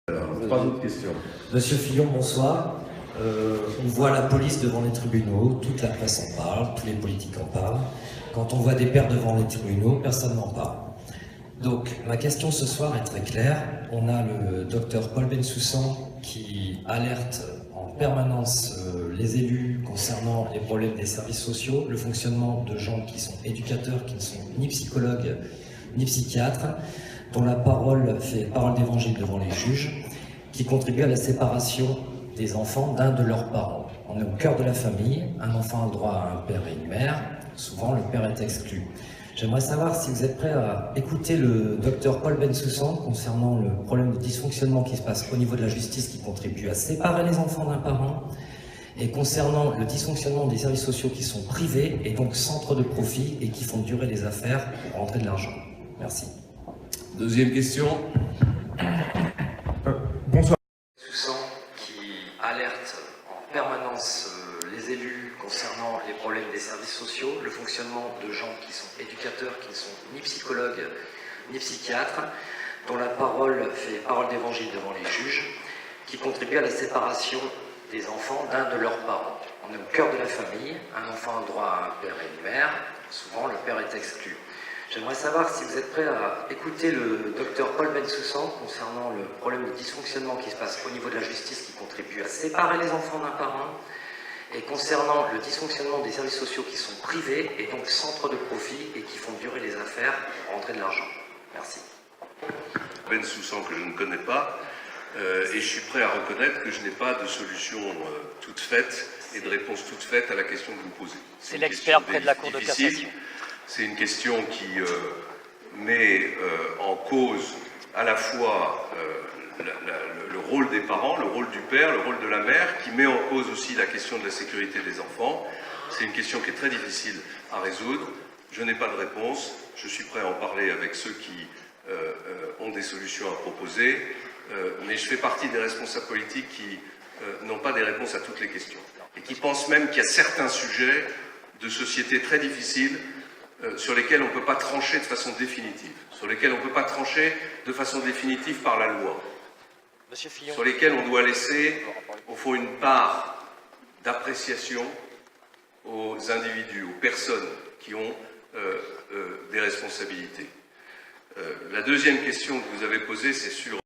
Trois autres questions. Monsieur Fillon, bonsoir. On voit la police devant les tribunaux, toute la presse en parle, tous les politiques en parlent. Quand on voit des pères devant les tribunaux, personne n'en parle. Donc, ma question ce soir est très claire. On a le docteur Paul Bensoussan qui alerte en permanence les élus concernant les problèmes des services sociaux, le fonctionnement de gens qui sont éducateurs, qui ne sont ni psychologues ni psychiatres, dont la parole fait parole d'évangile devant les juges, qui contribue à la séparation des enfants d'un de leurs parents. On est au cœur de la famille, un enfant a le droit à un père et une mère, souvent le père est exclu. J'aimerais savoir si vous êtes prêt à écouter le docteur Paul Bensoussan concernant le problème de dysfonctionnement qui se passe au niveau de la justice qui contribue à séparer les enfants d'un parent, et concernant le dysfonctionnement des services sociaux qui sont privés et donc centres de profit et qui font durer les affaires pour rentrer de l'argent. Merci. Deuxième question. Bonsoir. Bensoussan qui alerte en permanence les élus concernant les problèmes des services sociaux, le fonctionnement de gens qui sont éducateurs, qui ne sont ni psychologues ni psychiatres, dont la parole fait parole d'évangile devant les juges, qui contribuent à la séparation des enfants d'un de leurs parents. On est au cœur de la famille, un enfant a le droit à un père et une mère, souvent le père est exclu. J'aimerais savoir si vous êtes prêt à écouter le docteur Paul Bensoussan concernant le problème de dysfonctionnement qui se passe au niveau de la justice qui contribue à séparer les enfants d'un parent, et concernant le dysfonctionnement des services sociaux qui sont privés et donc centres de profit et qui font durer les affaires pour rentrer de l'argent. Merci. Bensoussan que je ne connais pas, et je suis prêt à reconnaître que je n'ai pas de solution toute faite et de réponse toute faite à la question que vous me posez. C'est l'expert près de la Cour de cassation. C'est une question qui met en cause à la fois le rôle des parents, le rôle du père, le rôle de la mère, qui met en cause aussi la question de la sécurité des enfants. C'est une question qui est très difficile à résoudre. Je n'ai pas de réponse. Je suis prêt à en parler avec ceux qui ont des solutions à proposer, mais je fais partie des responsables politiques qui n'ont pas des réponses à toutes les questions et qui pensent même qu'il y a certains sujets de société très difficiles sur lesquels on ne peut pas trancher de façon définitive, sur lesquels on ne peut pas trancher de façon définitive par la loi, sur lesquels on doit laisser, au fond, une part d'appréciation aux individus, aux personnes qui ont des responsabilités. La deuxième question que vous avez posée, c'est sur